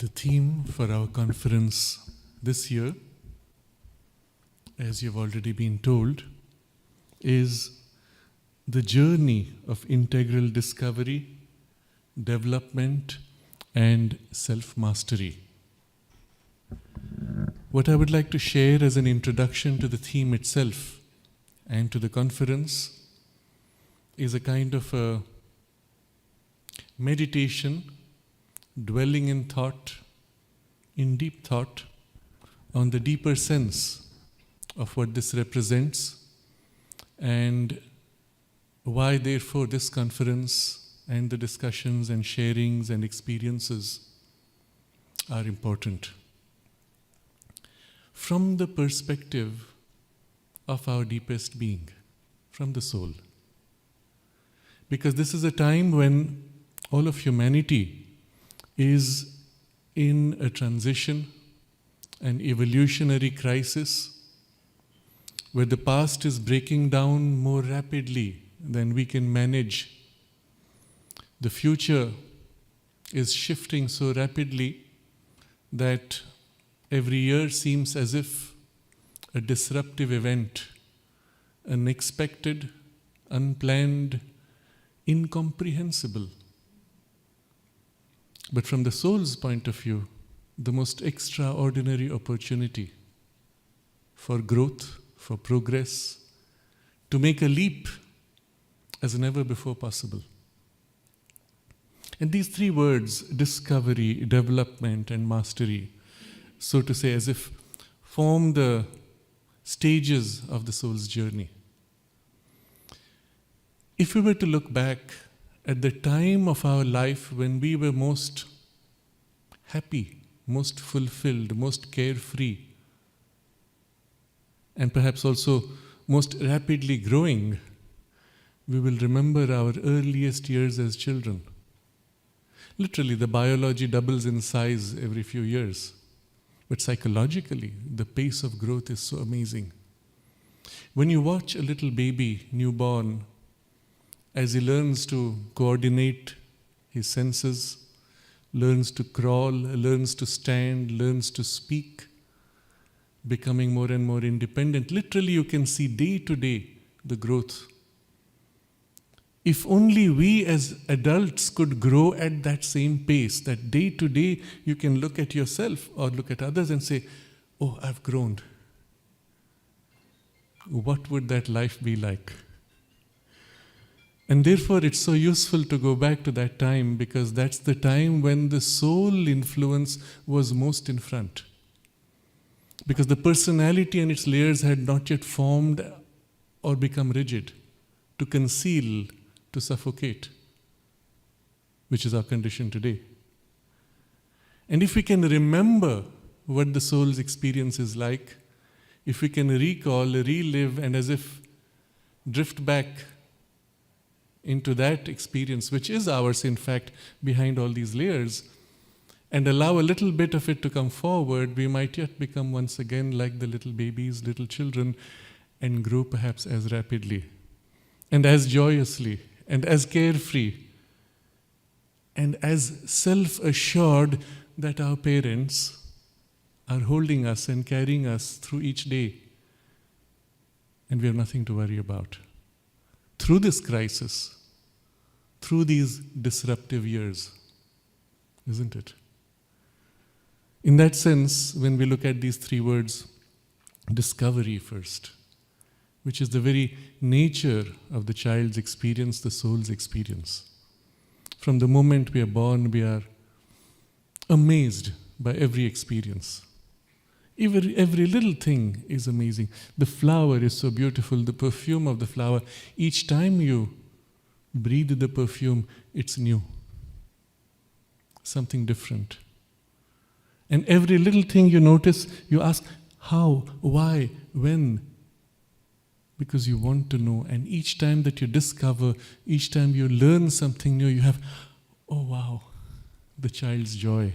The theme for our conference this year, as you've already been told, is the journey of integral discovery, development, and self-mastery. What I would like to share as an introduction to the theme itself and to the conference is a kind of a meditation, dwelling in thought, in deep thought, on the deeper sense of what this represents and why, therefore, this conference and the discussions and sharings and experiences are important. From the perspective of our deepest being, from the soul. Because this is a time when all of humanity is in a transition, an evolutionary crisis, where the past is breaking down more rapidly than we can manage. The future is shifting so rapidly that every year seems as if a disruptive event, unexpected, unplanned, incomprehensible. But from the soul's point of view, the most extraordinary opportunity for growth, for progress, to make a leap as never before possible. And these three words, discovery, development, and mastery, so to say, as if form the stages of the soul's journey. If we were to look back at the time of our life when we were most happy, most fulfilled, most carefree, and perhaps also most rapidly growing, we will remember our earliest years as children. Literally, the biology doubles in size every few years. But psychologically, the pace of growth is so amazing. When you watch a little baby, newborn, as he learns to coordinate his senses, learns to crawl, learns to stand, learns to speak, becoming more and more independent, literally you can see day to day the growth. If only we as adults could grow at that same pace, that day to day you can look at yourself or look at others and say, oh, I've grown. What would that life be like? And therefore it's so useful to go back to that time, because that's the time when the soul influence was most in front. Because the personality and its layers had not yet formed or become rigid, to conceal, to suffocate, which is our condition today. And if we can remember what the soul's experience is like, if we can recall, relive, and as if drift back into that experience, which is ours, in fact, behind all these layers, and allow a little bit of it to come forward, we might yet become once again like the little babies, little children, and grow perhaps as rapidly, and as joyously, and as carefree, and as self-assured that our parents are holding us and carrying us through each day, and we have nothing to worry about. Through this crisis, through these disruptive years, isn't it? In that sense, when we look at these three words, discovery first, which is the very nature of the child's experience, the soul's experience. From the moment we are born, we are amazed by every experience. Every little thing is amazing. The flower is so beautiful, the perfume of the flower. Each time you breathe the perfume, it's new. Something different. And every little thing you notice, you ask, how, why, when? Because you want to know. And each time that you discover, each time you learn something new, you have, oh wow, the child's joy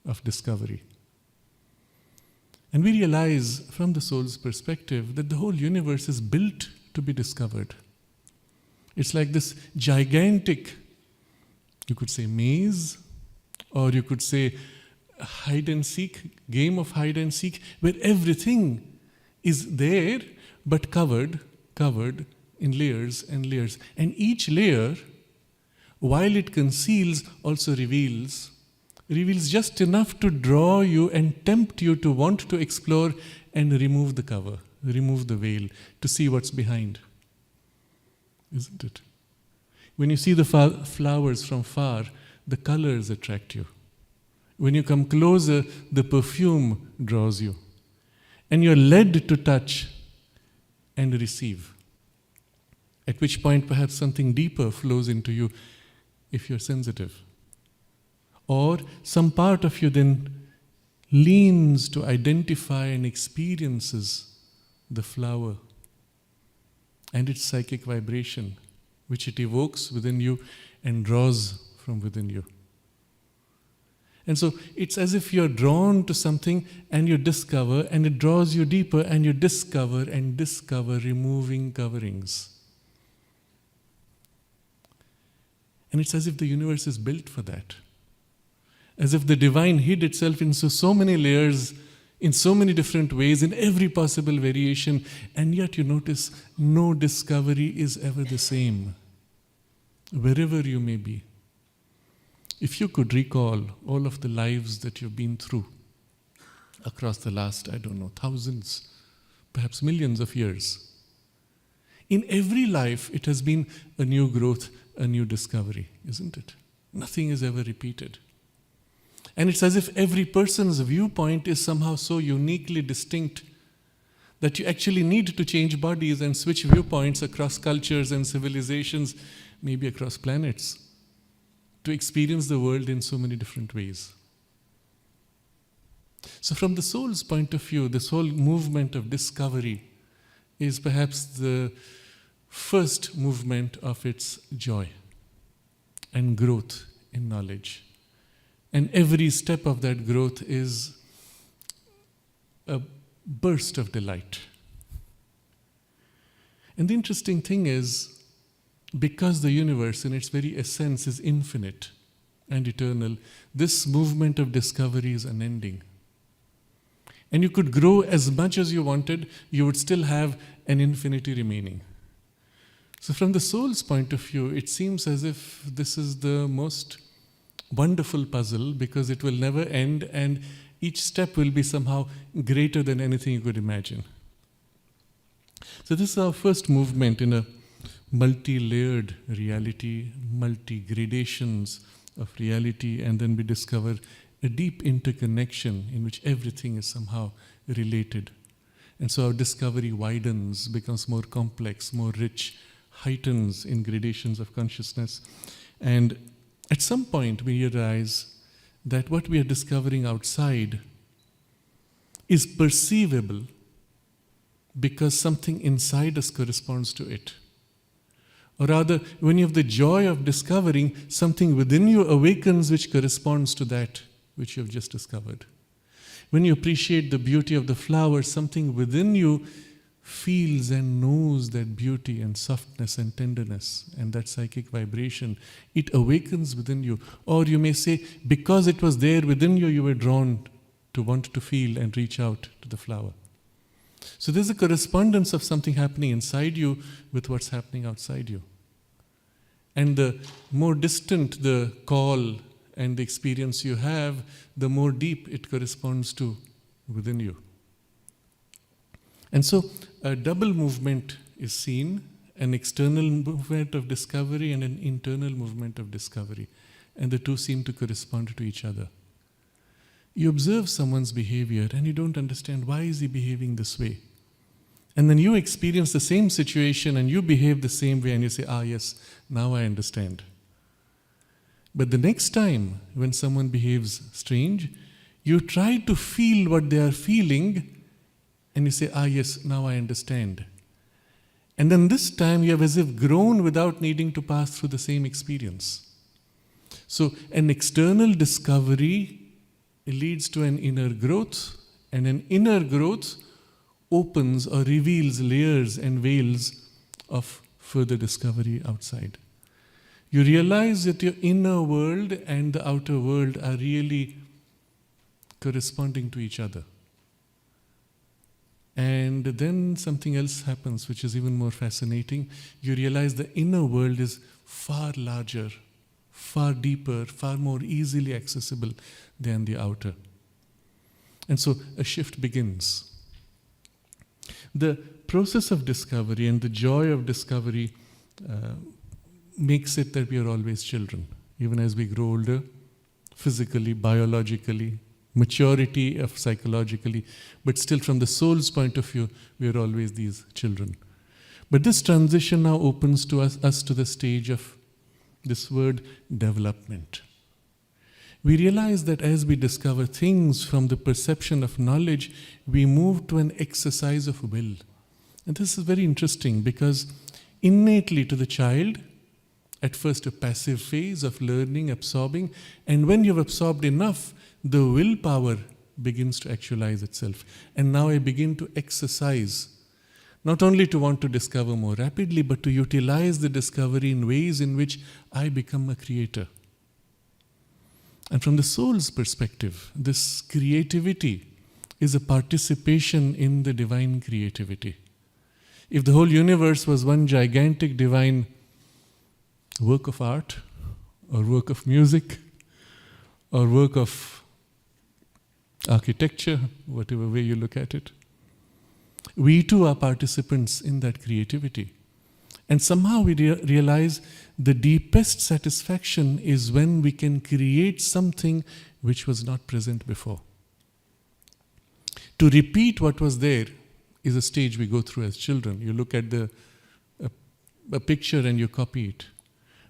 of discovery. And we realize from the soul's perspective that the whole universe is built to be discovered. It's like this gigantic, you could say maze, or you could say hide and seek, game of hide and seek, where everything is there but covered in layers and layers. And each layer, while it conceals, also reveals just enough to draw you and tempt you to want to explore and remove the cover, remove the veil, to see what's behind. Isn't it? When you see the flowers from far, the colors attract you. When you come closer, the perfume draws you. And you're led to touch and receive. At which point perhaps something deeper flows into you if you're sensitive. Or some part of you then leans to identify and experiences the flower and its psychic vibration, which it evokes within you and draws from within you. And so it's as if you're drawn to something and you discover, and it draws you deeper, and you discover and discover, removing coverings. And it's as if the universe is built for that. As if the divine hid itself into so many layers, in so many different ways, in every possible variation, and yet you notice no discovery is ever the same, wherever you may be. If you could recall all of the lives that you've been through across the last, thousands, perhaps millions of years, in every life it has been a new growth, a new discovery, isn't it? Nothing is ever repeated. And it's as if every person's viewpoint is somehow so uniquely distinct that you actually need to change bodies and switch viewpoints across cultures and civilizations, maybe across planets, to experience the world in so many different ways. So from the soul's point of view, this whole movement of discovery is perhaps the first movement of its joy and growth in knowledge. And every step of that growth is a burst of delight. And the interesting thing is, because the universe in its very essence is infinite and eternal, this movement of discovery is unending. And you could grow as much as you wanted, you would still have an infinity remaining. So from the soul's point of view, it seems as if this is the most wonderful puzzle, because it will never end and each step will be somehow greater than anything you could imagine. So this is our first movement in a multi-layered reality, multi-gradations of reality, and then we discover a deep interconnection in which everything is somehow related. And so our discovery widens, becomes more complex, more rich, heightens in gradations of consciousness. And at some point we realize that what we are discovering outside is perceivable because something inside us corresponds to it. Or rather, when you have the joy of discovering, something within you awakens which corresponds to that which you have just discovered. When you appreciate the beauty of the flower, something within you feels and knows that beauty and softness and tenderness and that psychic vibration. It awakens within you. Or you may say, because it was there within you, you were drawn to want to feel and reach out to the flower. So there's a correspondence of something happening inside you with what's happening outside you. And the more distant the call and the experience you have, the more deep it corresponds to within you. And so a double movement is seen, an external movement of discovery and an internal movement of discovery. And the two seem to correspond to each other. You observe someone's behavior and you don't understand why is he behaving this way. And then you experience the same situation and you behave the same way and you say, yes, now I understand. But the next time when someone behaves strange, you try to feel what they are feeling and you say, yes, now I understand. And then this time you have as if grown without needing to pass through the same experience. So an external discovery leads to an inner growth, and an inner growth opens or reveals layers and veils of further discovery outside. You realize that your inner world and the outer world are really corresponding to each other. And then something else happens, which is even more fascinating. You realize the inner world is far larger, far deeper, far more easily accessible than the outer. And so a shift begins. The process of discovery and the joy of discovery makes it that we are always children, even as we grow older, physically, biologically, maturity of psychologically, but still from the soul's point of view, we are always these children. But this transition now opens to us to the stage of this word development. We realize that as we discover things from the perception of knowledge, we move to an exercise of will. And this is very interesting because innately to the child, at first a passive phase of learning, absorbing, and when you've absorbed enough, the willpower begins to actualize itself. And now I begin to exercise, not only to want to discover more rapidly, but to utilize the discovery in ways in which I become a creator. And from the soul's perspective, this creativity is a participation in the divine creativity. If the whole universe was one gigantic divine work of art, or work of music, or work of architecture, whatever way you look at it, we too are participants in that creativity. And somehow we realize the deepest satisfaction is when we can create something which was not present before. To repeat what was there is a stage we go through as children. You look at a picture and you copy it.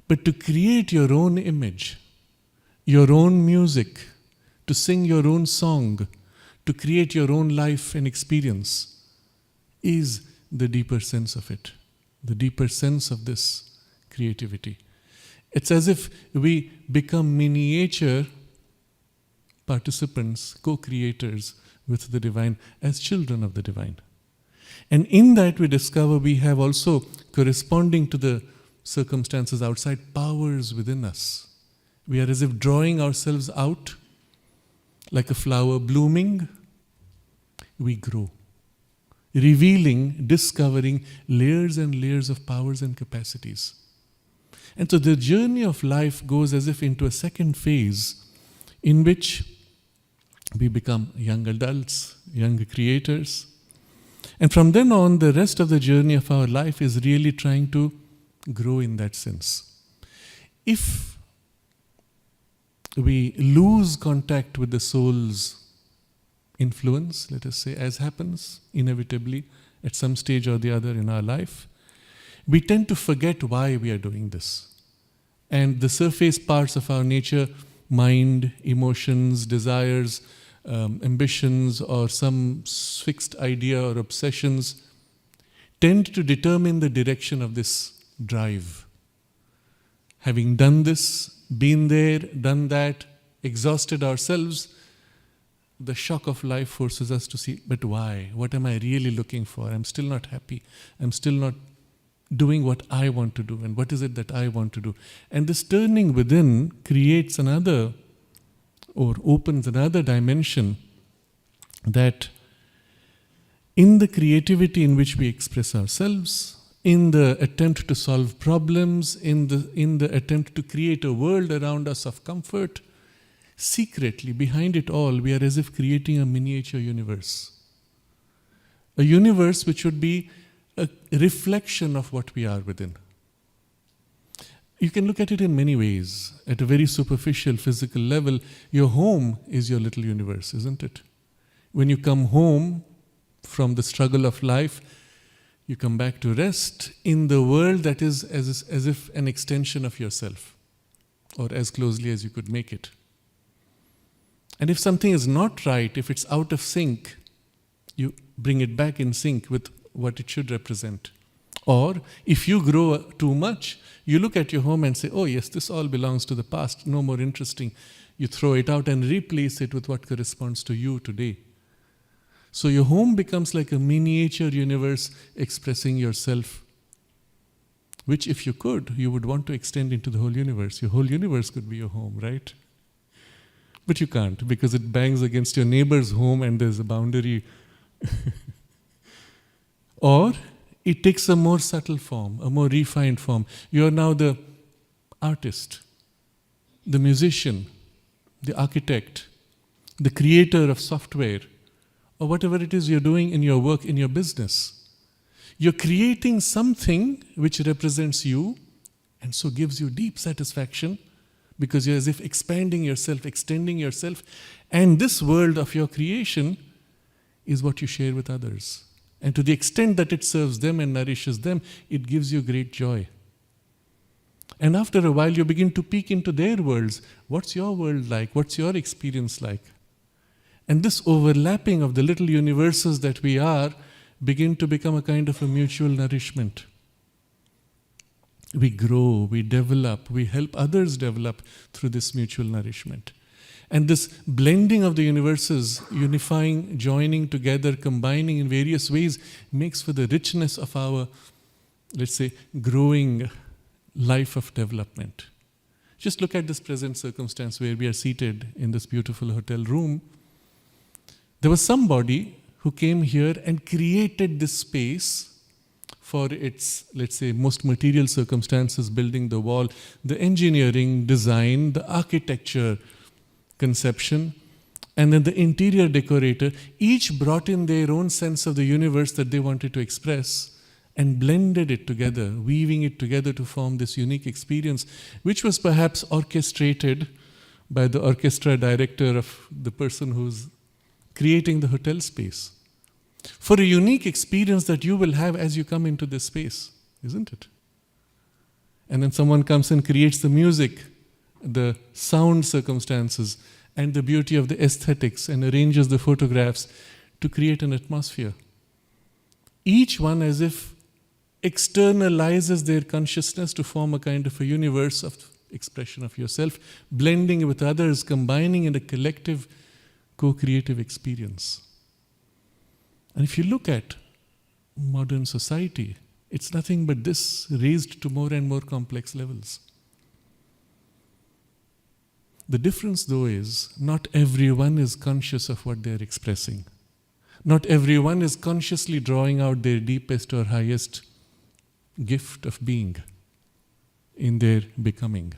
But to create your own image, your own music, to sing your own song, to create your own life and experience is the deeper sense of it, the deeper sense of this creativity. It's as if we become miniature participants, co-creators with the divine as children of the divine. And in that we discover we have also, corresponding to the circumstances outside, powers within us. We are as if drawing ourselves out like a flower blooming. We grow, revealing, discovering layers and layers of powers and capacities. And so the journey of life goes as if into a second phase in which we become young adults, young creators. And from then on, the rest of the journey of our life is really trying to grow in that sense. If we lose contact with the soul's influence, let us say, as happens inevitably at some stage or the other in our life, we tend to forget why we are doing this. And the surface parts of our nature, mind, emotions, desires, ambitions, or some fixed idea or obsessions, tend to determine the direction of this drive. Having done this, been there, done that, exhausted ourselves, the shock of life forces us to see, but why? What am I really looking for? I'm still not happy. I'm still not doing what I want to do. And what is it that I want to do? And this turning within creates another, or opens another dimension, that in the creativity in which we express ourselves, in the attempt to solve problems, in the attempt to create a world around us of comfort, secretly, behind it all, we are as if creating a miniature universe. A universe which would be a reflection of what we are within. You can look at it in many ways. At a very superficial, physical level, your home is your little universe, isn't it? When you come home from the struggle of life, you come back to rest in the world that is as if an extension of yourself, or as closely as you could make it. And if something is not right, if it's out of sync, you bring it back in sync with what it should represent. Or if you grow too much, you look at your home and say, oh yes, this all belongs to the past, no more interesting. You throw it out and replace it with what corresponds to you today. So your home becomes like a miniature universe expressing yourself, which if you could, you would want to extend into the whole universe. Your whole universe could be your home, right? But you can't, because it bangs against your neighbor's home and there's a boundary. Or it takes a more subtle form, a more refined form. You are now the artist, the musician, the architect, the creator of software, or whatever it is you're doing in your work, in your business. You're creating something which represents you and so gives you deep satisfaction, because you're as if expanding yourself, extending yourself. And this world of your creation is what you share with others. And to the extent that it serves them and nourishes them, it gives you great joy. And after a while, you begin to peek into their worlds. What's your world like? What's your experience like? And this overlapping of the little universes that we are begin to become a kind of a mutual nourishment. We grow, we develop, we help others develop through this mutual nourishment. And this blending of the universes, unifying, joining together, combining in various ways, makes for the richness of our, let's say, growing life of development. Just look at this present circumstance where we are seated in this beautiful hotel room. There was somebody who came here and created this space for its, let's say, most material circumstances, building the wall, the engineering, design, the architecture, conception, and then the interior decorator. Each brought in their own sense of the universe that they wanted to express and blended it together, weaving it together to form this unique experience, which was perhaps orchestrated by the orchestra director of the person who's creating the hotel space. For a unique experience that you will have as you come into this space, isn't it? And then someone comes and creates the music, the sound circumstances, and the beauty of the aesthetics, and arranges the photographs to create an atmosphere. Each one as if externalizes their consciousness to form a kind of a universe of expression of yourself, blending with others, combining in a collective co-creative experience. And if you look at modern society, it's nothing but this raised to more and more complex levels. The difference, though, is not everyone is conscious of what they're expressing. Not everyone is consciously drawing out their deepest or highest gift of being in their becoming.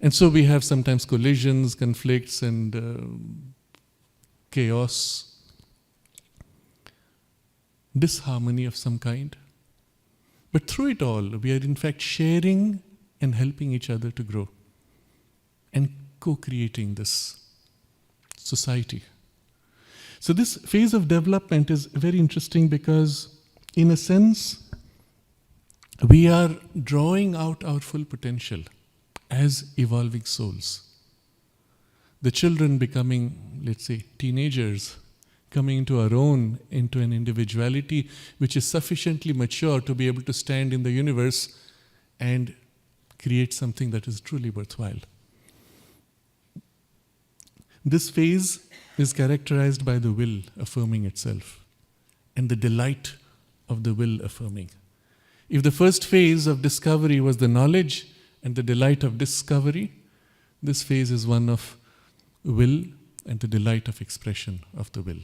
And so we have sometimes collisions, conflicts, and chaos, disharmony of some kind. But through it all, we are in fact sharing and helping each other to grow and co-creating this society. So this phase of development is very interesting because, in a sense, we are drawing out our full potential as evolving souls. The children becoming, let's say, teenagers, coming into our own, into an individuality which is sufficiently mature to be able to stand in the universe and create something that is truly worthwhile. This phase is characterized by the will affirming itself and the delight of the will affirming. If the first phase of discovery was the knowledge and the delight of discovery, this phase is one of will and the delight of expression of the will.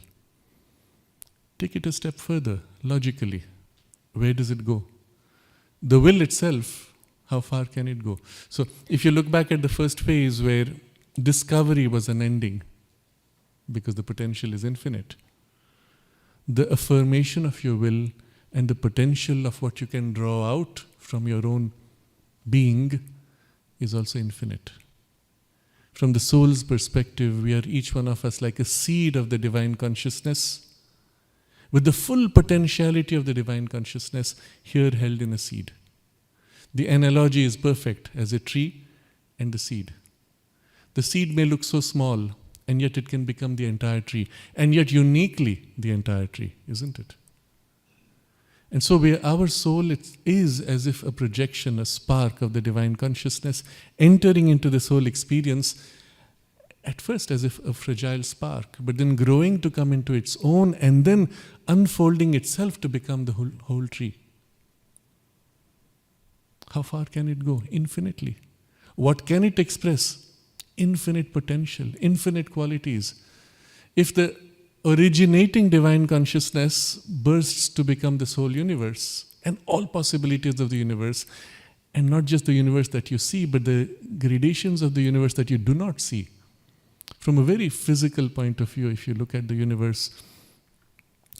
Take it a step further, logically. Where does it go? The will itself, how far can it go? So if you look back at the first phase where discovery was unending, because the potential is infinite, the affirmation of your will and the potential of what you can draw out from your own being is also infinite. From the soul's perspective, we are each one of us like a seed of the divine consciousness, with the full potentiality of the divine consciousness here held in a seed. The analogy is perfect as a tree and the seed. The seed may look so small, and yet it can become the entire tree, and yet uniquely the entire tree, isn't it? And so our soul is as if a projection, a spark of the divine consciousness entering into this whole experience, at first as if a fragile spark, but then growing to come into its own and then unfolding itself to become the whole tree. How far can it go? Infinitely. What can it express? infinite potential, infinite qualities. If the originating divine consciousness bursts to become this whole universe and all possibilities of the universe, and not just the universe that you see, but the gradations of the universe that you do not see. From a very physical point of view, if you look at the universe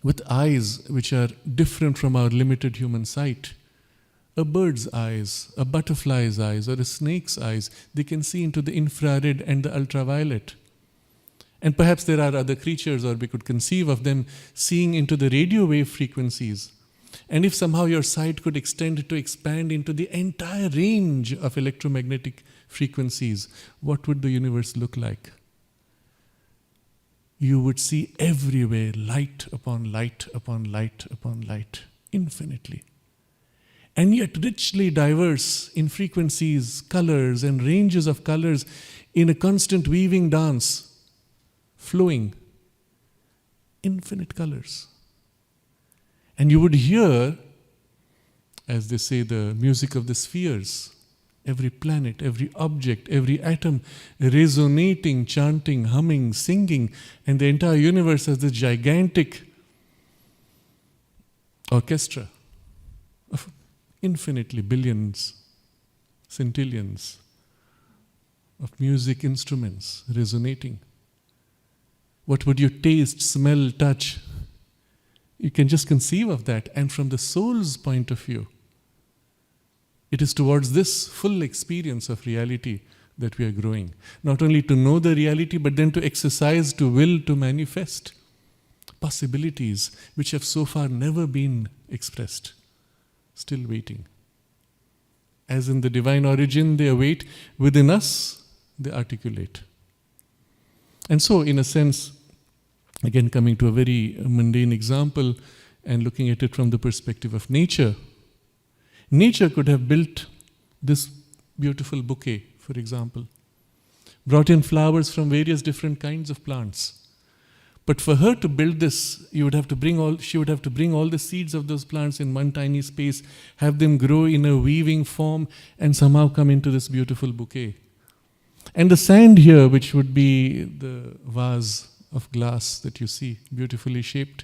with eyes which are different from our limited human sight, a bird's eyes, a butterfly's eyes, or a snake's eyes, they can see into the infrared and the ultraviolet. And perhaps there are other creatures, or we could conceive of them seeing into the radio wave frequencies. And if somehow your sight could extend to expand into the entire range of electromagnetic frequencies, what would the universe look like? You would see everywhere light upon light upon light upon light, infinitely. And yet richly diverse in frequencies, colors, and ranges of colors in a constant weaving dance, flowing, infinite colors. And you would hear, as they say, the music of the spheres, every planet, every object, every atom resonating, chanting, humming, singing, and the entire universe as this gigantic orchestra of infinitely billions, centillions of music instruments resonating. What would you taste, smell, touch? You can just conceive of that. And from the soul's point of view, it is towards this full experience of reality that we are growing. Not only to know the reality, but then to exercise, to will, to manifest possibilities which have so far never been expressed. Still waiting. As in the divine origin, they await. Within us, they articulate. And so, in a sense, again coming to a very mundane example and looking at it from the perspective of nature, nature could have built this beautiful bouquet, for example, brought in flowers from various different kinds of plants. But for her to build this, she would have to bring all the seeds of those plants in one tiny space, have them grow in a weaving form, and somehow come into this beautiful bouquet. And the sand here, which would be the vase of glass that you see, beautifully shaped,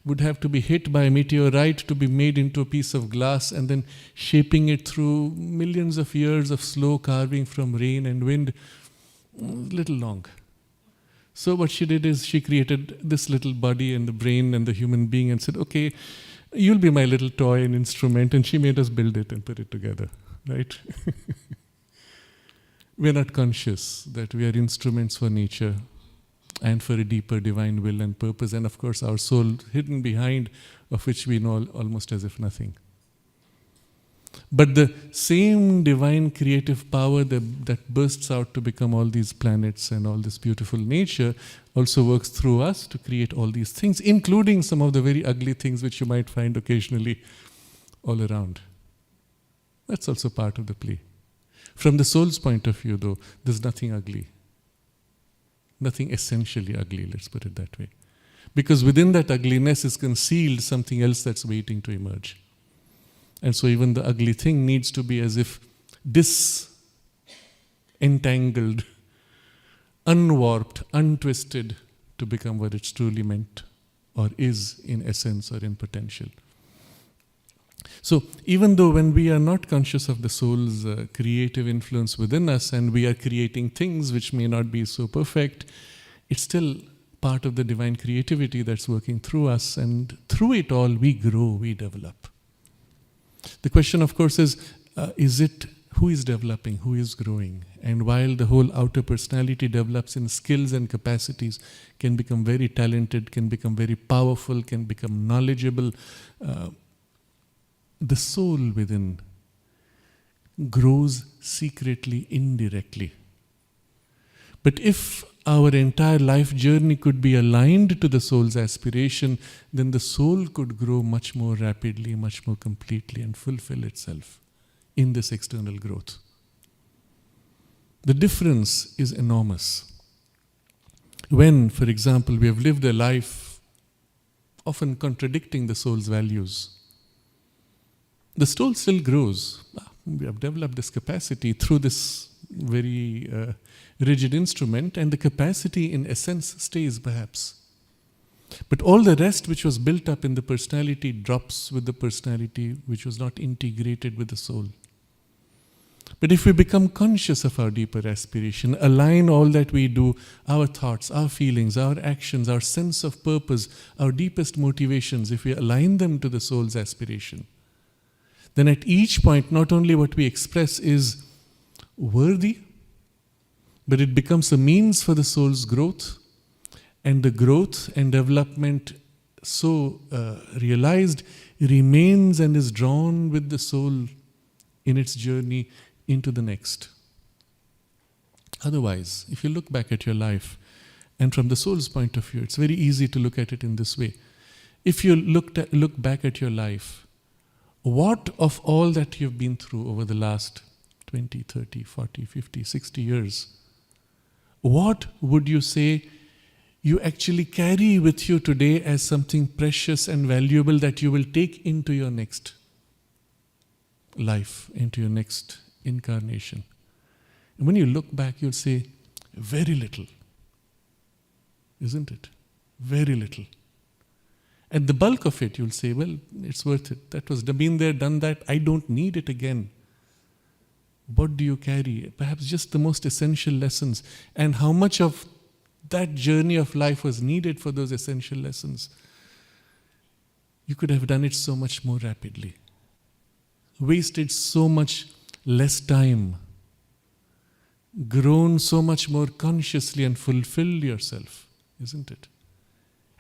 would have to be hit by a meteorite to be made into a piece of glass, and then shaping it through millions of years of slow carving from rain and wind, a little long. So what she did is she created this little body and the brain and the human being and said, okay, you'll be my little toy and instrument, and she made us build it and put it together, right? We're not conscious that we are instruments for nature and for a deeper divine will and purpose, and of course our soul hidden behind, of which we know almost as if nothing. But the same divine creative power that bursts out to become all these planets and all this beautiful nature also works through us to create all these things, including some of the very ugly things which you might find occasionally all around. That's also part of the play. From the soul's point of view, though, there's nothing ugly. Nothing essentially ugly, let's put it that way. Because within that ugliness is concealed something else that's waiting to emerge. And so even the ugly thing needs to be as if disentangled, unwarped, untwisted to become what it's truly meant or is in essence or in potential. So even though when we are not conscious of the soul's creative influence within us and we are creating things which may not be so perfect, it's still part of the divine creativity that's working through us, and through it all we grow, we develop. The question, of course, is it who is developing, who is growing? And while the whole outer personality develops in skills and capacities, can become very talented, can become very powerful, can become knowledgeable, the soul within grows secretly, indirectly. But if our entire life journey could be aligned to the soul's aspiration, then the soul could grow much more rapidly, much more completely, and fulfill itself in this external growth. The difference is enormous. When, for example, we have lived a life often contradicting the soul's values, the soul still grows. We have developed this capacity through this very rigid instrument, and the capacity in essence stays perhaps. But all the rest which was built up in the personality drops with the personality which was not integrated with the soul. But if we become conscious of our deeper aspiration, align all that we do, our thoughts, our feelings, our actions, our sense of purpose, our deepest motivations, if we align them to the soul's aspiration, then at each point, not only what we express is worthy, but it becomes a means for the soul's growth, and the growth and development so realized remains and is drawn with the soul in its journey into the next. Otherwise, if you look back at your life, and from the soul's point of view, it's very easy to look at it in this way. If you look back at your life, what of all that you've been through over the last 20, 30, 40, 50, 60 years, what would you say you actually carry with you today as something precious and valuable that you will take into your next life, into your next incarnation? And when you look back, you'll say, very little. Isn't it? Very little. And the bulk of it, you'll say, well, it's worth it. That was been there, done that. I don't need it again. What do you carry? Perhaps just the most essential lessons. And how much of that journey of life was needed for those essential lessons? You could have done it so much more rapidly. Wasted so much less time. Grown so much more consciously and fulfilled yourself, isn't it?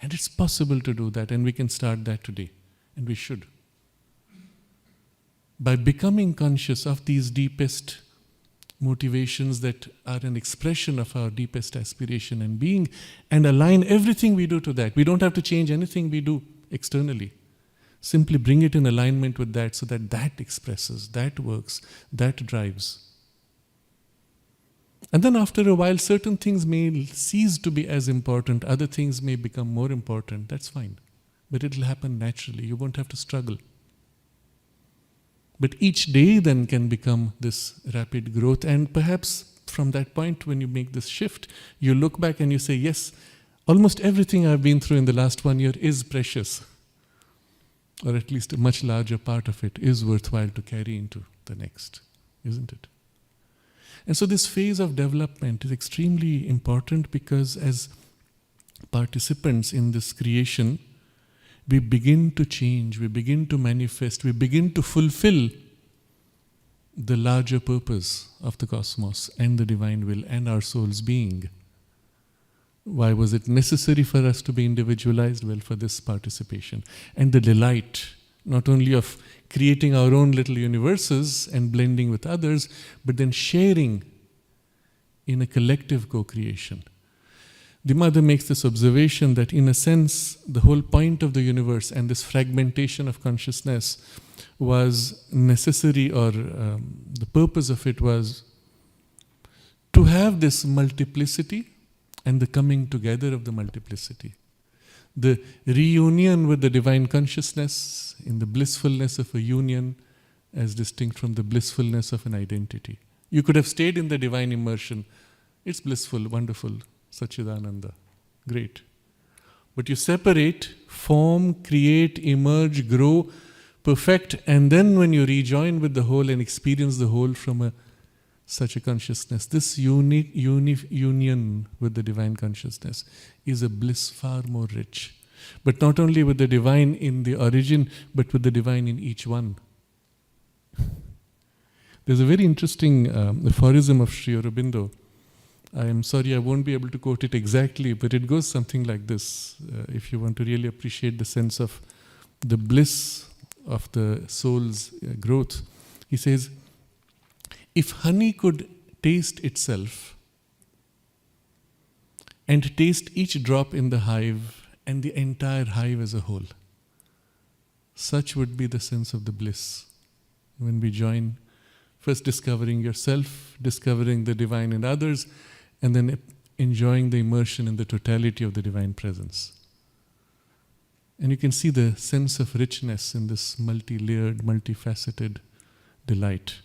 And it's possible to do that, and we can start that today, and we should. By becoming conscious of these deepest motivations that are an expression of our deepest aspiration and being, and align everything we do to that. We don't have to change anything we do externally. Simply bring it in alignment with that so that that expresses, that works, that drives. And then after a while, certain things may cease to be as important, other things may become more important. That's fine. But it'll happen naturally. You won't have to struggle. But each day then can become this rapid growth, and perhaps from that point when you make this shift, you look back and you say, yes, almost everything I've been through in the last 1 year is precious, or at least a much larger part of it is worthwhile to carry into the next, isn't it? And so this phase of development is extremely important, because as participants in this creation, we begin to change, we begin to manifest, we begin to fulfill the larger purpose of the cosmos and the divine will and our soul's being. Why was it necessary for us to be individualized? Well, for this participation. And the delight, not only of creating our own little universes and blending with others, but then sharing in a collective co-creation. The mother makes this observation that in a sense, the whole point of the universe and this fragmentation of consciousness was necessary, or the purpose of it was to have this multiplicity and the coming together of the multiplicity. The reunion with the divine consciousness in the blissfulness of a union as distinct from the blissfulness of an identity. You could have stayed in the divine immersion. It's blissful, wonderful. Satchidananda. Great. But you separate, form, create, emerge, grow, perfect, and then when you rejoin with the whole and experience the whole from such a consciousness, this union with the divine consciousness is a bliss far more rich. But not only with the divine in the origin, but with the divine in each one. There's a very interesting aphorism of Sri Aurobindo. I am sorry I won't be able to quote it exactly, but it goes something like this. If you want to really appreciate the sense of the bliss of the soul's growth, he says, if honey could taste itself and taste each drop in the hive and the entire hive as a whole, such would be the sense of the bliss when we join, first discovering yourself, discovering the divine in others, and then enjoying the immersion in the totality of the divine presence. And you can see the sense of richness in this multi-layered, multifaceted delight.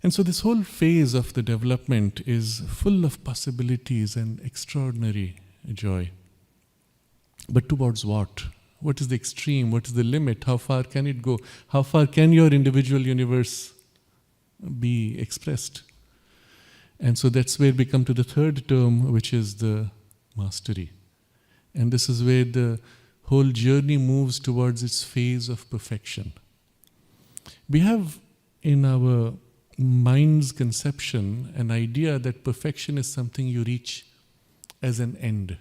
And so this whole phase of the development is full of possibilities and extraordinary joy. But towards what? What is the extreme? What is the limit? How far can it go? How far can your individual universe be expressed? And so that's where we come to the third term, which is the mastery. And this is where the whole journey moves towards its phase of perfection. We have in our mind's conception an idea that perfection is something you reach as an end.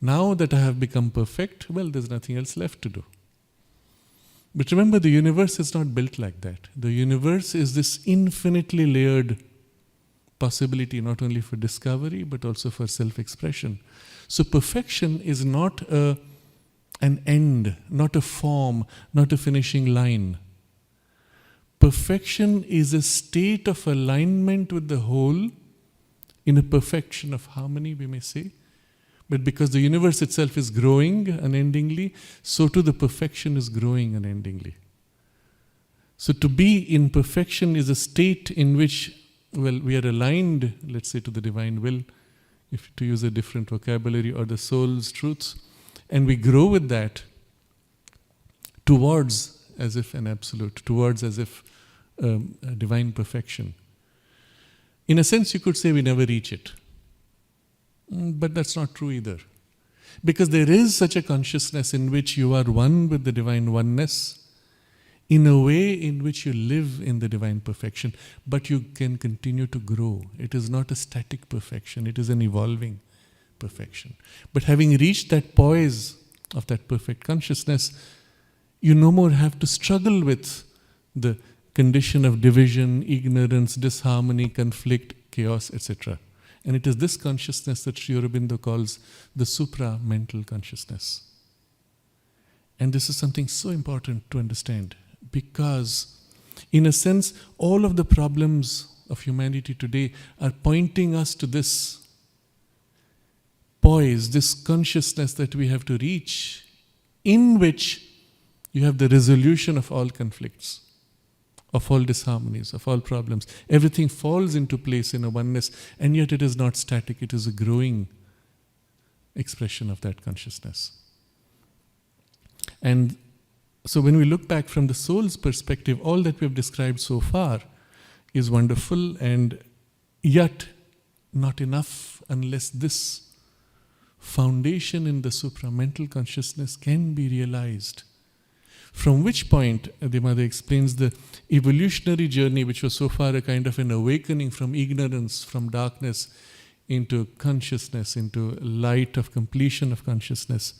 Now that I have become perfect, well, there's nothing else left to do. But remember, the universe is not built like that. The universe is this infinitely layered possibility, not only for discovery, but also for self-expression. So perfection is not an end, not a form, not a finishing line. Perfection is a state of alignment with the whole, in a perfection of harmony, we may say. But because the universe itself is growing unendingly, so too the perfection is growing unendingly. So to be in perfection is a state in which, well, we are aligned, let's say, to the divine will, if to use a different vocabulary, or the soul's truths, and we grow with that towards as if an absolute, towards as if a divine perfection. In a sense, you could say we never reach it. But that's not true either. Because there is such a consciousness in which you are one with the divine oneness, in a way in which you live in the divine perfection, but you can continue to grow. It is not a static perfection, it is an evolving perfection. But having reached that poise of that perfect consciousness, you no more have to struggle with the condition of division, ignorance, disharmony, conflict, chaos, etc. And it is this consciousness that Sri Aurobindo calls the supra-mental consciousness. And this is something so important to understand, because in a sense, all of the problems of humanity today are pointing us to this poise, this consciousness that we have to reach, in which you have the resolution of all conflicts, of all disharmonies, of all problems. Everything falls into place in a oneness, and yet it is not static, it is a growing expression of that consciousness. And so when we look back from the soul's perspective, all that we have described so far is wonderful, and yet not enough unless this foundation in the supramental consciousness can be realized. From which point, the Mother explains the evolutionary journey, which was so far a kind of an awakening from ignorance, from darkness, into consciousness, into light of completion of consciousness.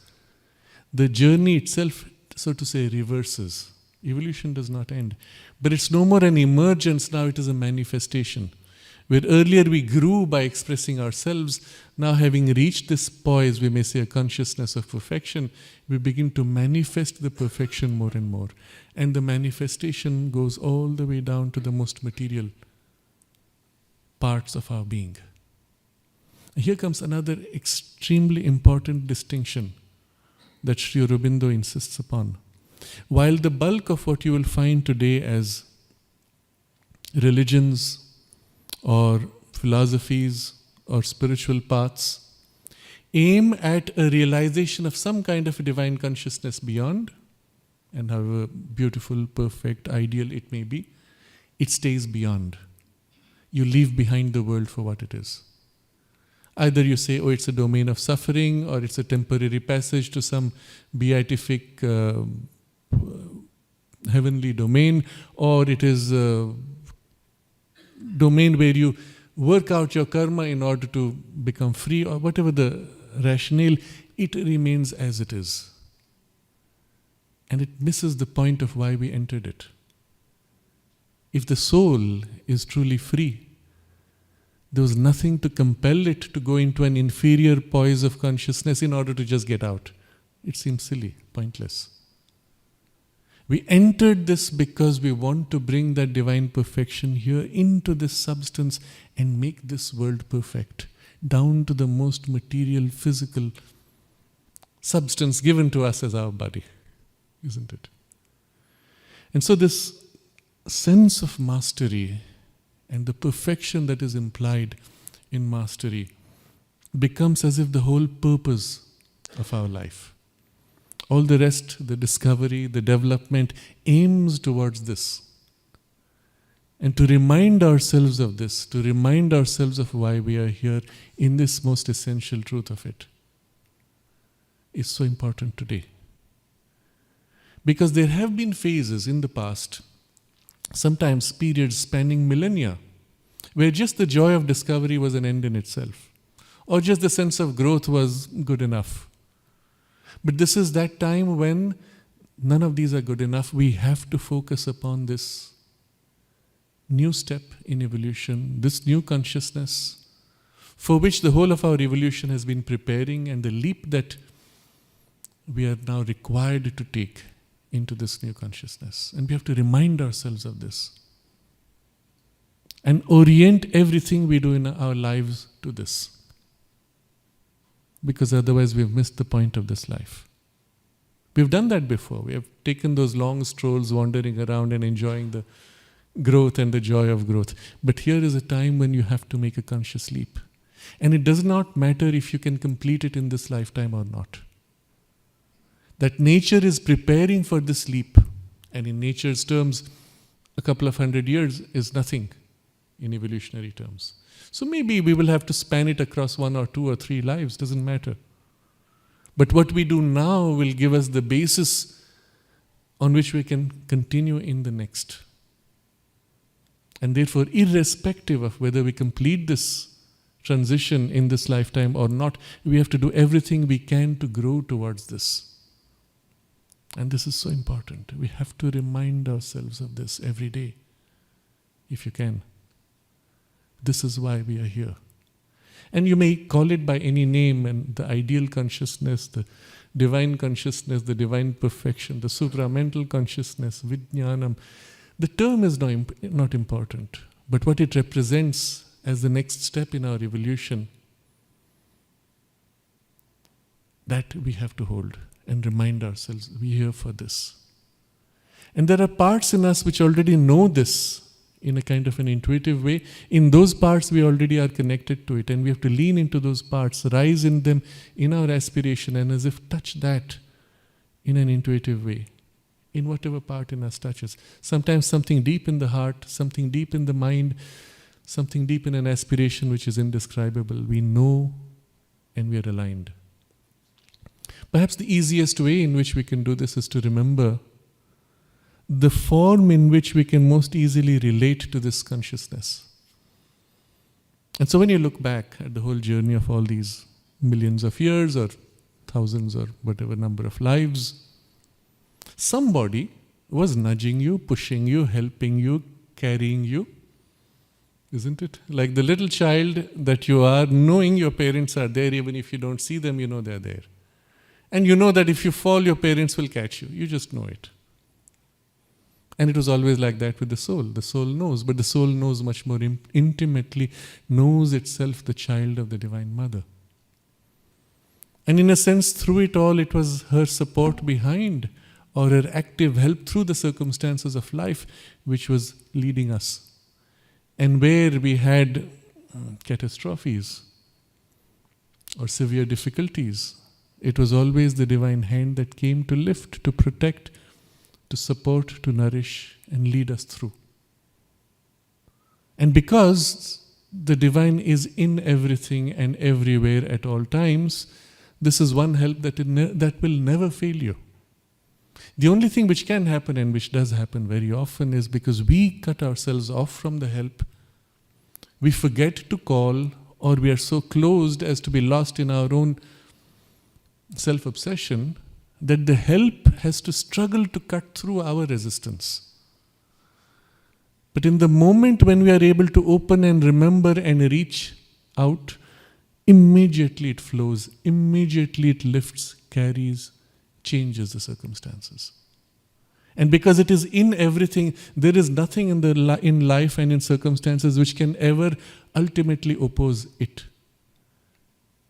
The journey itself, so to say, reverses. Evolution does not end. But it's no more an emergence, now it is a manifestation. Where earlier we grew by expressing ourselves, now having reached this poise, we may say a consciousness of perfection, we begin to manifest the perfection more and more. And the manifestation goes all the way down to the most material parts of our being. Here comes another extremely important distinction that Sri Aurobindo insists upon. While the bulk of what you will find today as religions or philosophies or spiritual paths aim at a realization of some kind of a divine consciousness beyond, and however beautiful, perfect, ideal it may be, it stays beyond. You leave behind the world for what it is. Either you say, oh, it's a domain of suffering, or it's a temporary passage to some beatific heavenly domain, or it is a domain where you work out your karma in order to become free, or whatever the rationale, it remains as it is. And it misses the point of why we entered it. If the soul is truly free, there was nothing to compel it to go into an inferior poise of consciousness in order to just get out. It seems silly, pointless. We entered this because we want to bring that divine perfection here into this substance and make this world perfect, down to the most material, physical substance given to us as our body, isn't it? And so this sense of mastery and the perfection that is implied in mastery becomes as if the whole purpose of our life. All the rest, the discovery, the development, aims towards this. And to remind ourselves of this, to remind ourselves of why we are here in this most essential truth of it, is so important today. Because there have been phases in the past, sometimes periods spanning millennia, where just the joy of discovery was an end in itself, or just the sense of growth was good enough. But this is that time when none of these are good enough. We have to focus upon this new step in evolution, this new consciousness, for which the whole of our evolution has been preparing, and the leap that we are now required to take into this new consciousness. And we have to remind ourselves of this and orient everything we do in our lives to this. Because otherwise we've missed the point of this life. We've done that before. We have taken those long strolls wandering around and enjoying the growth and the joy of growth. But here is a time when you have to make a conscious leap. And it does not matter if you can complete it in this lifetime or not. That nature is preparing for this leap. And in nature's terms, a couple of 100 years is nothing in evolutionary terms. So maybe we will have to span it across 1 or 2 or 3 lives, doesn't matter. But what we do now will give us the basis on which we can continue in the next. And therefore, irrespective of whether we complete this transition in this lifetime or not, we have to do everything we can to grow towards this. And this is so important. We have to remind ourselves of this every day, if you can. This is why we are here. And you may call it by any name, and the ideal consciousness, the divine consciousness, the divine perfection, the supramental consciousness, Vijnanam. The term is not important, but what it represents as the next step in our evolution, that we have to hold and remind ourselves, we're here for this. And there are parts in us which already know this in a kind of an intuitive way. In those parts we already are connected to it, and we have to lean into those parts, rise in them in our aspiration, and as if touch that in an intuitive way, in whatever part in us touches. Sometimes something deep in the heart, something deep in the mind, something deep in an aspiration which is indescribable. We know and we are aligned. Perhaps the easiest way in which we can do this is to remember the form in which we can most easily relate to this consciousness. And so when you look back at the whole journey of all these millions of years or thousands or whatever number of lives, somebody was nudging you, pushing you, helping you, carrying you. Isn't it? Like the little child that you are, knowing your parents are there, even if you don't see them, you know they're there. And you know that if you fall, your parents will catch you. You just know it. And it was always like that with the soul. The soul knows, but the soul knows much more intimately, knows itself the child of the Divine Mother. And in a sense, through it all, it was her support behind, or her active help through the circumstances of life, which was leading us. And where we had catastrophes or severe difficulties, it was always the divine hand that came to lift, to protect, to support, to nourish, and lead us through. And because the divine is in everything and everywhere at all times, this is one help that will never fail you. The only thing which can happen, and which does happen very often, is because we cut ourselves off from the help, we forget to call, or we are so closed as to be lost in our own self-obsession, that the help has to struggle to cut through our resistance. But in the moment when we are able to open and remember and reach out, immediately it flows, immediately it lifts, carries, changes the circumstances. And because it is in everything, there is nothing in life and in circumstances which can ever ultimately oppose it.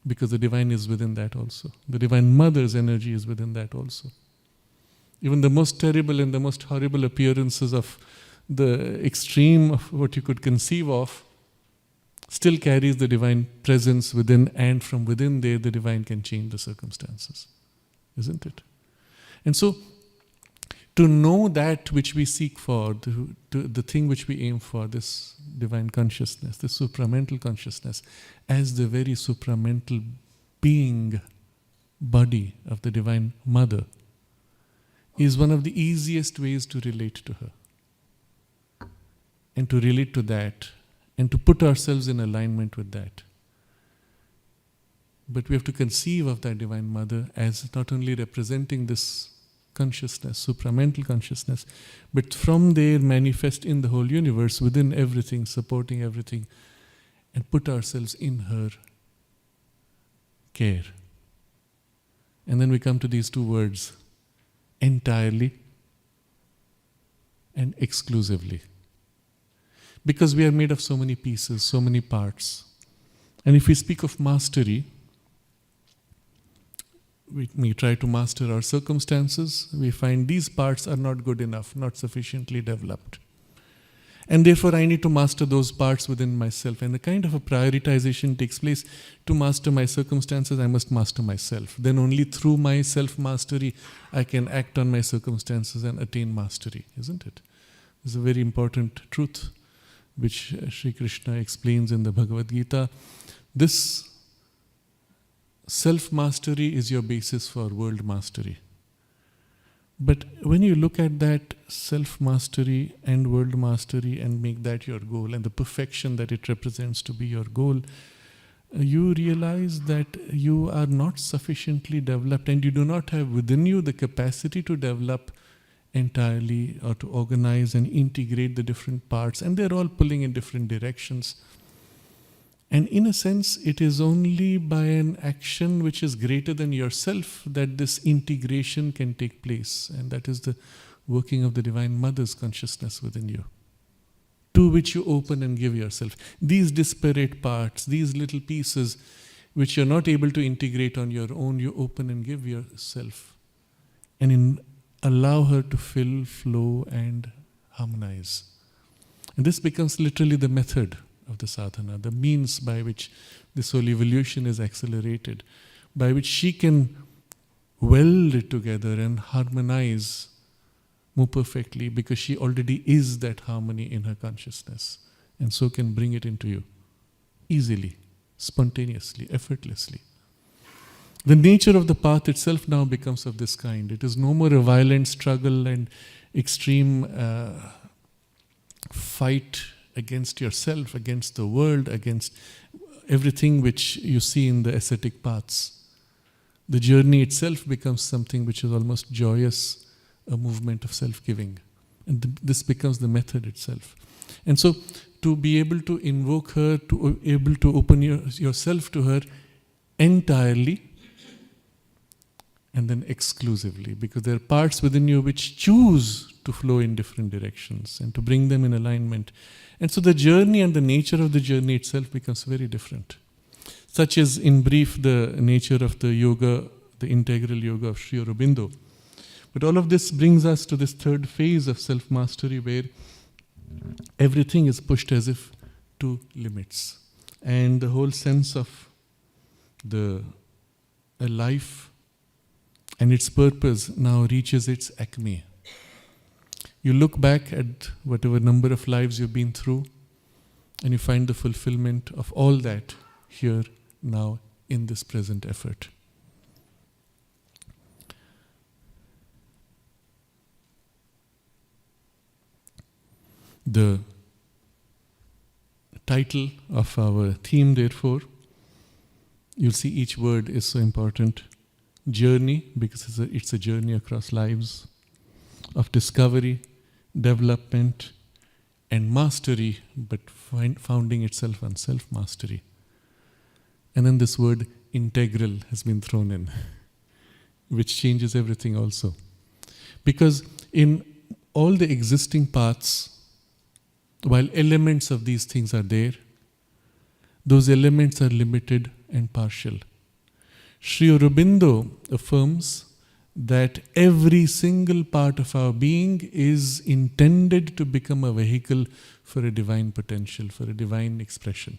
Because the divine is within that also. The Divine Mother's energy is within that also. Even the most terrible and the most horrible appearances of the extreme of what you could conceive of, still carries the divine presence within, and from within there the divine can change the circumstances. Isn't it? And so, to know that which we seek for, the thing which we aim for, this divine consciousness, this supramental consciousness, as the very supramental being, body of the Divine Mother, is one of the easiest ways to relate to her. And to relate to that, and to put ourselves in alignment with that. But we have to conceive of that Divine Mother as not only representing this consciousness, supramental consciousness, but from there manifest in the whole universe, within everything, supporting everything, and put ourselves in her care. And then we come to these two words, entirely and exclusively. Because we are made of so many pieces, so many parts. And if we speak of mastery, we try to master our circumstances, we find these parts are not good enough, not sufficiently developed. And therefore I need to master those parts within myself. And a kind of a prioritization takes place. To master my circumstances, I must master myself. Then only through my self-mastery, I can act on my circumstances and attain mastery, isn't it? It's a very important truth, which Sri Krishna explains in the Bhagavad Gita. This self-mastery is your basis for world mastery. But when you look at that self-mastery and world mastery and make that your goal, and the perfection that it represents to be your goal, you realize that you are not sufficiently developed, and you do not have within you the capacity to develop entirely or to organize and integrate the different parts, and they're all pulling in different directions. And in a sense, it is only by an action which is greater than yourself that this integration can take place. And that is the working of the Divine Mother's consciousness within you, to which you open and give yourself. These disparate parts, these little pieces which you're not able to integrate on your own, you open and give yourself. And allow her to fill, flow, and harmonize. And this becomes literally the method of the sadhana, the means by which this whole evolution is accelerated, by which she can weld it together and harmonize more perfectly, because she already is that harmony in her consciousness, and so can bring it into you easily, spontaneously, effortlessly. The nature of the path itself now becomes of this kind. It is no more a violent struggle and extreme fight against yourself, against the world, against everything which you see in the ascetic paths. The journey itself becomes something which is almost joyous, a movement of self-giving. And this becomes the method itself. And so, to be able to invoke her, to be able to open yourself to her entirely, and then exclusively, because there are parts within you which choose to flow in different directions and to bring them in alignment. And so the journey and the nature of the journey itself becomes very different. Such is, in brief, the nature of the yoga, the integral yoga of Sri Aurobindo. But all of this brings us to this third phase of self-mastery, where everything is pushed as if to limits. And the whole sense of a life and its purpose now reaches its acme. You look back at whatever number of lives you've been through, and you find the fulfillment of all that here, now, in this present effort. The title of our theme, therefore, you'll see each word is so important. Journey, because it's a journey across lives, of discovery, development, and mastery, but founding itself on self-mastery. And then this word integral has been thrown in, which changes everything also. Because in all the existing paths, while elements of these things are there, those elements are limited and partial. Sri Aurobindo affirms that every single part of our being is intended to become a vehicle for a divine potential, for a divine expression.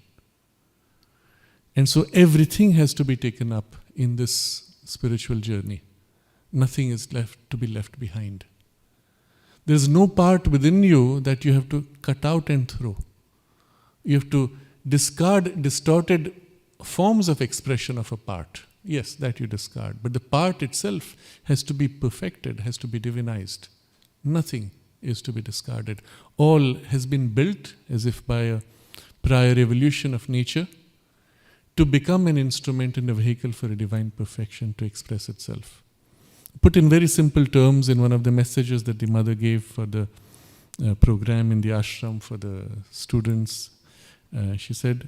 And so everything has to be taken up in this spiritual journey. Nothing is left to be left behind. There's no part within you that you have to cut out and throw. You have to discard distorted forms of expression of a part. Yes, that you discard. But the part itself has to be perfected, has to be divinized. Nothing is to be discarded. All has been built as if by a prior evolution of nature to become an instrument and a vehicle for a divine perfection to express itself. Put in very simple terms, in one of the messages that the mother gave for the program in the ashram for the students, she said,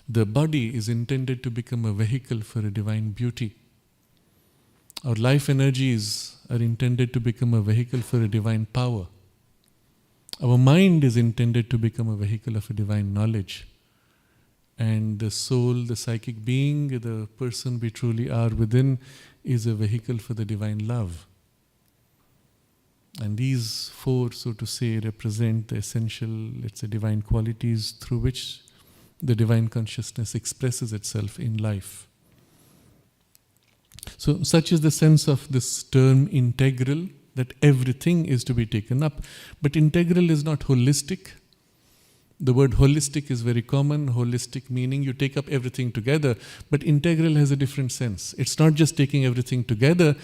the body is intended to become a vehicle for a divine beauty. Our life energies are intended to become a vehicle for a divine power. Our mind is intended to become a vehicle of a divine knowledge. And the soul, the psychic being, the person we truly are within, is a vehicle for the divine love. And these four, so to say, represent the essential, let's say, divine qualities through which the divine consciousness expresses itself in life. So such is the sense of this term integral, that everything is to be taken up. But integral is not holistic. The word holistic is very common. Holistic meaning you take up everything together. But integral has a different sense. It's not just taking everything together.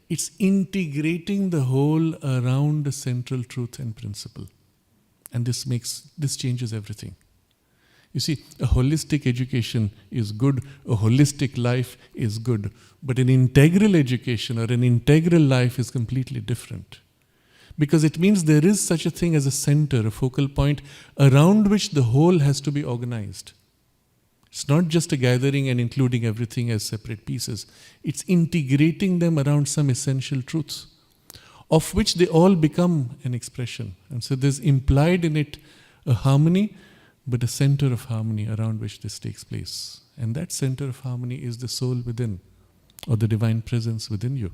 It's integrating the whole around a central truth and principle. And this changes everything. You see, a holistic education is good, a holistic life is good, but an integral education or an integral life is completely different. Because it means there is such a thing as a center, a focal point, around which the whole has to be organized. It's not just a gathering and including everything as separate pieces. It's integrating them around some essential truths, of which they all become an expression. And so there's implied in it a harmony, but a center of harmony around which this takes place. And that center of harmony is the soul within, or the divine presence within you.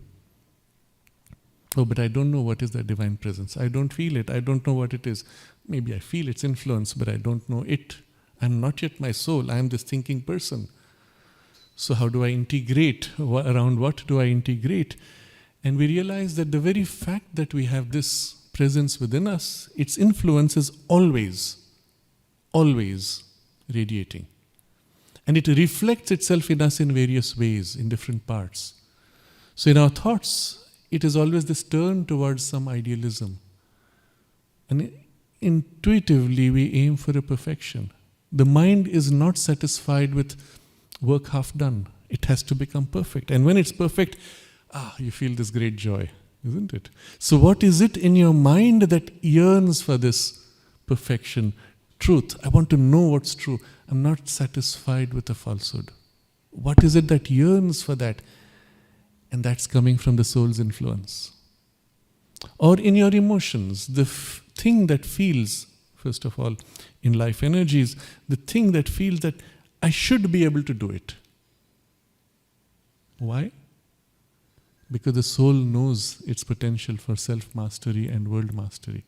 Oh, but I don't know what is that divine presence. I don't feel it. I don't know what it is. Maybe I feel its influence, but I don't know it. I'm not yet my soul. I am this thinking person. So how do I integrate? Around what do I integrate? And we realize that the very fact that we have this presence within us, its influence is always radiating. And it reflects itself in us in various ways, in different parts. So in our thoughts, it is always this turn towards some idealism. And intuitively, we aim for a perfection. The mind is not satisfied with work half done. It has to become perfect. And when it's perfect, you feel this great joy, isn't it? So what is it in your mind that yearns for this perfection? Truth. I want to know what's true. I'm not satisfied with a falsehood. What is it that yearns for that? And that's coming from the soul's influence. Or in your emotions, the thing that feels, first of all, in life energies, the thing that feels that I should be able to do it. Why? Because the soul knows its potential for self-mastery and world mastery.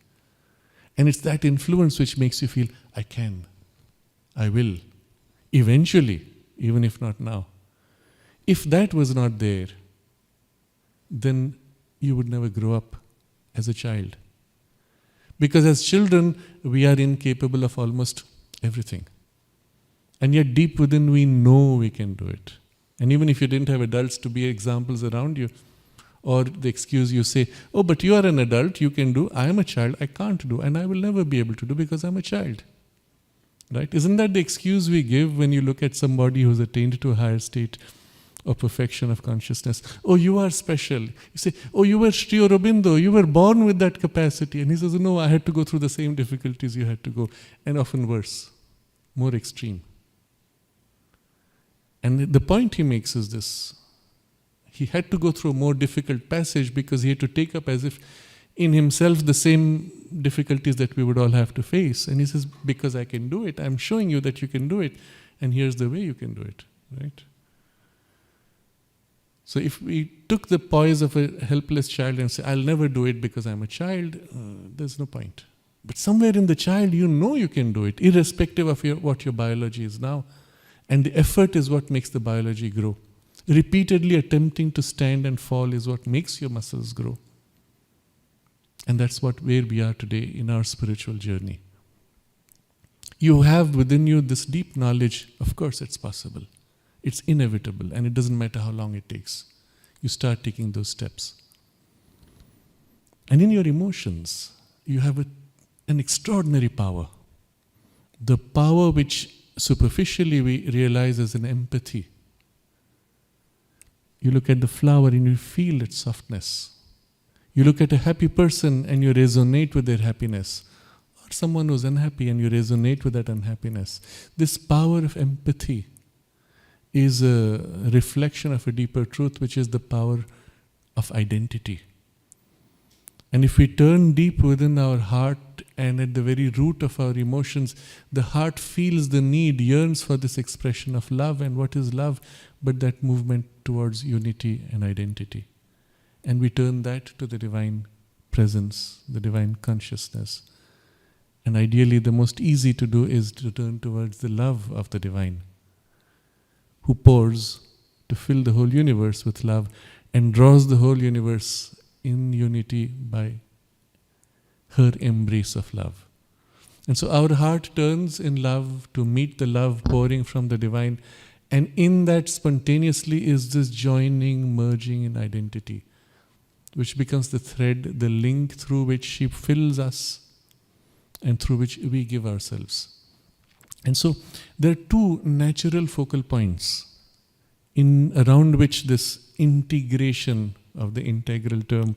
And it's that influence which makes you feel, I can, I will, eventually, even if not now. If that was not there, then you would never grow up as a child. Because as children, we are incapable of almost everything. And yet deep within we know we can do it. And even if you didn't have adults to be examples around you, or the excuse you say, oh, but you are an adult, you can do, I am a child, I can't do, and I will never be able to do because I'm a child. Right? Isn't that the excuse we give when you look at somebody who's attained to a higher state of perfection of consciousness? Oh, you are special. You say, oh, you were Sri Aurobindo, you were born with that capacity. And he says, no, I had to go through the same difficulties you had to go, and often worse, more extreme. And the point he makes is this. He had to go through a more difficult passage because he had to take up as if in himself the same difficulties that we would all have to face. And he says, because I can do it, I'm showing you that you can do it, and here's the way you can do it. Right? So if we took the poise of a helpless child and say, I'll never do it because I'm a child, there's no point. But somewhere in the child, you know you can do it, irrespective of what your biology is now. And the effort is what makes the biology grow. Repeatedly attempting to stand and fall is what makes your muscles grow. And that's where we are today in our spiritual journey. You have within you this deep knowledge, of course it's possible. It's inevitable, and it doesn't matter how long it takes. You start taking those steps. And in your emotions, you have an extraordinary power. The power which superficially we realize as an empathy. You look at the flower and you feel its softness. You look at a happy person and you resonate with their happiness. Or someone who's unhappy and you resonate with that unhappiness. This power of empathy is a reflection of a deeper truth, which is the power of identity. And if we turn deep within our heart and at the very root of our emotions, the heart feels the need, yearns for this expression of love. And what is love but that movement towards unity and identity? And we turn that to the divine presence, the divine consciousness. And ideally, the most easy to do is to turn towards the love of the divine, who pours to fill the whole universe with love and draws the whole universe in unity by her embrace of love. And so our heart turns in love to meet the love pouring from the divine, and in that spontaneously is this joining, merging in identity, which becomes the thread, the link through which she fills us and through which we give ourselves. And so there are two natural focal points around which this integration of the integral term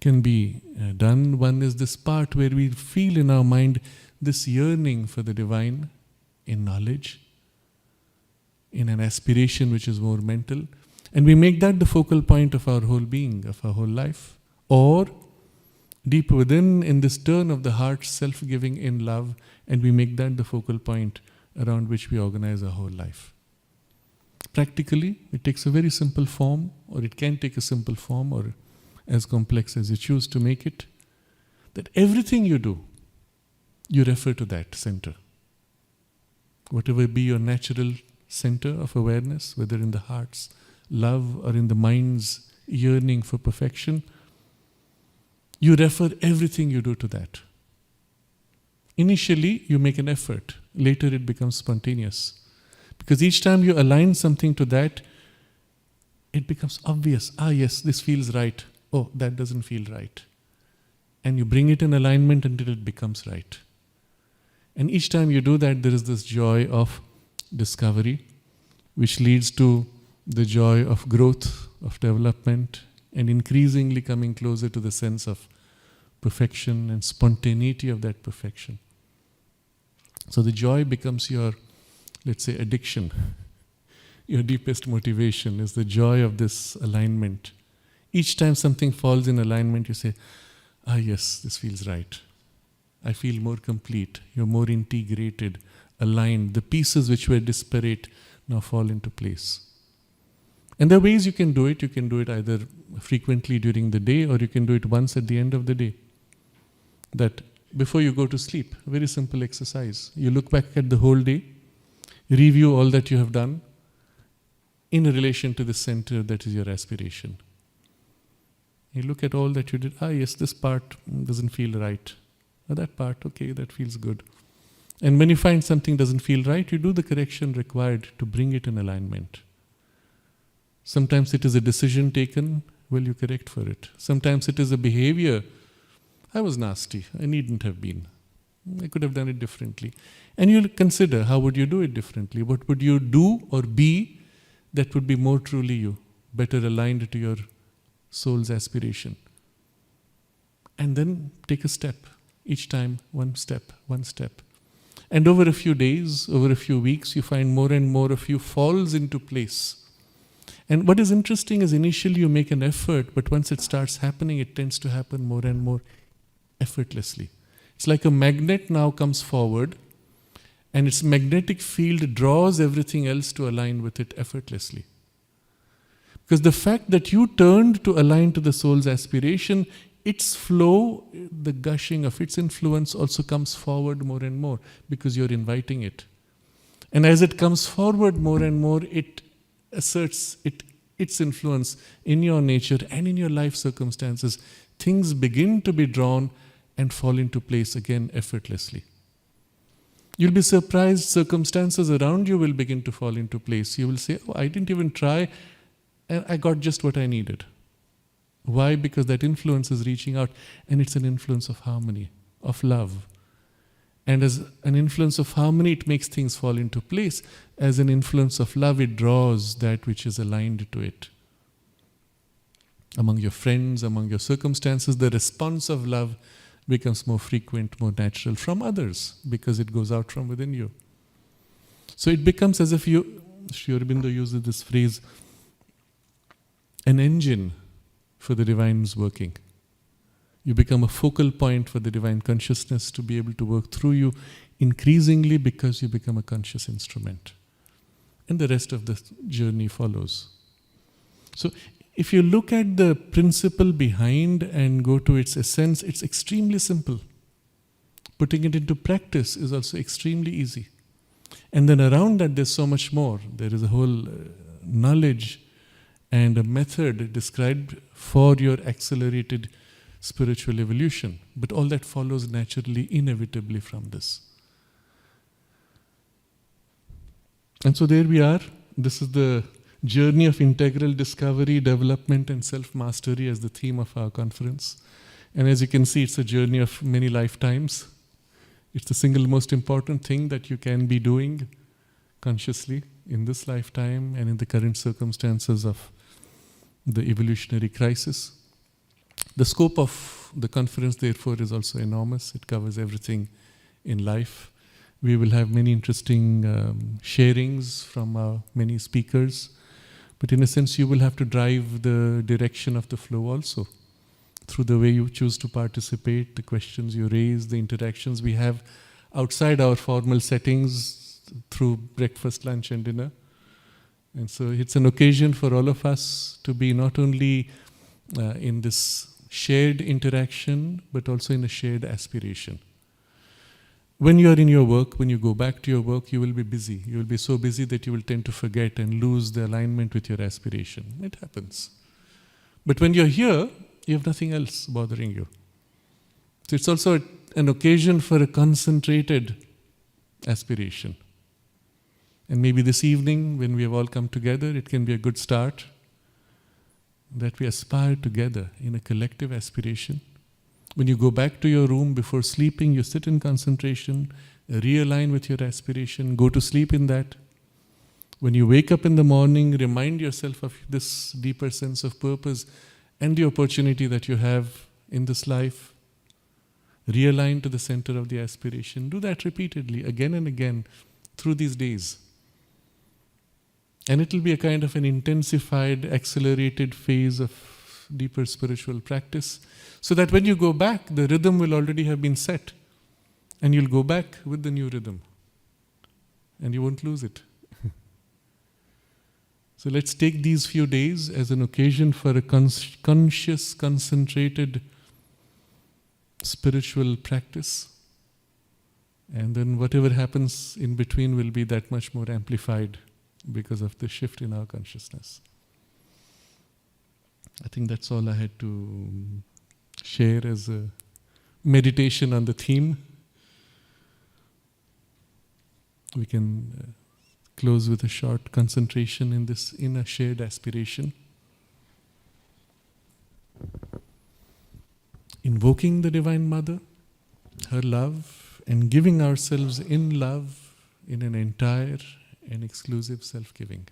can be done. One is this part where we feel in our mind this yearning for the divine in knowledge, in an aspiration which is more mental, and we make that the focal point of our whole being, of our whole life. Or deep within, in this turn of the heart, self-giving in love, and we make that the focal point around which we organize our whole life. Practically, it takes a very simple form, or it can take a simple form, or as complex as you choose to make it, that everything you do, you refer to that center. Whatever be your natural center of awareness, whether in the heart's love or in the mind's yearning for perfection, you refer everything you do to that. Initially, you make an effort. Later, it becomes spontaneous. Because each time you align something to that, it becomes obvious. Yes, this feels right. Oh, that doesn't feel right. And you bring it in alignment until it becomes right. And each time you do that, there is this joy of discovery, which leads to the joy of growth, of development, and increasingly coming closer to the sense of perfection and spontaneity of that perfection. So the joy becomes your, let's say, addiction. Your deepest motivation is the joy of this alignment. Each time something falls in alignment, you say, yes, this feels right. I feel more complete. You're more integrated, aligned. The pieces which were disparate now fall into place. And there are ways you can do it. You can do it either frequently during the day, or you can do it once at the end of the day. That before you go to sleep, a very simple exercise. You look back at the whole day, review all that you have done in relation to the center that is your aspiration. You look at all that you did. Yes, this part doesn't feel right. That part, okay, that feels good. And when you find something doesn't feel right, you do the correction required to bring it in alignment. Sometimes it is a decision taken, well, you correct for it. Sometimes it is a behavior. I was nasty. I needn't have been. I could have done it differently. And you'll consider, how would you do it differently? What would you do or be that would be more truly you, better aligned to your soul's aspiration? And then take a step. Each time, one step, one step. And over a few days, over a few weeks, you find more and more of you falls into place. And what is interesting is initially you make an effort, but once it starts happening, it tends to happen more and more effortlessly. It's like a magnet now comes forward, and its magnetic field draws everything else to align with it effortlessly. Because the fact that you turned to align to the soul's aspiration, its flow, the gushing of its influence also comes forward more and more because you're inviting it. And as it comes forward more and more, it asserts its influence in your nature and in your life circumstances. Things begin to be drawn and fall into place again effortlessly. You'll be surprised, circumstances around you will begin to fall into place. You will say, oh, I didn't even try, and I got just what I needed. Why? Because that influence is reaching out, and it's an influence of harmony, of love. And as an influence of harmony, it makes things fall into place. As an influence of love, it draws that which is aligned to it. Among your friends, among your circumstances, the response of love becomes more frequent, more natural from others because it goes out from within you. So it becomes as if you, Sri Aurobindo uses this phrase, an engine for the divine's working. You become a focal point for the divine consciousness to be able to work through you increasingly because you become a conscious instrument. And the rest of the journey follows. So if you look at the principle behind and go to its essence, it's extremely simple. Putting it into practice is also extremely easy. And then around that, there's so much more. There is a whole knowledge and a method described for your accelerated spiritual evolution. But all that follows naturally, inevitably from this. And so there we are. This is the journey of integral discovery, development, and self-mastery as the theme of our conference. And as you can see, it's a journey of many lifetimes. It's the single most important thing that you can be doing consciously in this lifetime and in the current circumstances of the evolutionary crisis. The scope of the conference, therefore, is also enormous. It covers everything in life. We will have many interesting sharings from many speakers. But in a sense, you will have to drive the direction of the flow also through the way you choose to participate, the questions you raise, the interactions we have outside our formal settings through breakfast, lunch, and dinner. And so it's an occasion for all of us to be not only in this shared interaction, but also in a shared aspiration. When you are in your work, when you go back to your work, you will be busy. You will be so busy that you will tend to forget and lose the alignment with your aspiration. It happens. But when you're here, you have nothing else bothering you. So it's also an occasion for a concentrated aspiration. And maybe this evening, when we have all come together, it can be a good start that we aspire together in a collective aspiration. When you go back to your room before sleeping, you sit in concentration, realign with your aspiration, go to sleep in that. When you wake up in the morning, remind yourself of this deeper sense of purpose and the opportunity that you have in this life. Realign to the center of the aspiration. Do that repeatedly, again and again, through these days. And it will be a kind of an intensified, accelerated phase of deeper spiritual practice, so that when you go back, the rhythm will already have been set, and you'll go back with the new rhythm, and you won't lose it. So let's take these few days as an occasion for a conscious, concentrated spiritual practice, and then whatever happens in between will be that much more amplified because of the shift in our consciousness. I think that's all I had to share as a meditation on the theme. We can close with a short concentration in this inner shared aspiration. Invoking the Divine Mother, her love, and giving ourselves in love in an entire and exclusive self-giving.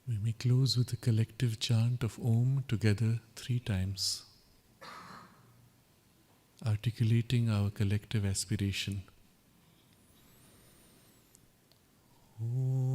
We may close with a collective chant of Om together 3 times, articulating our collective aspiration. Om.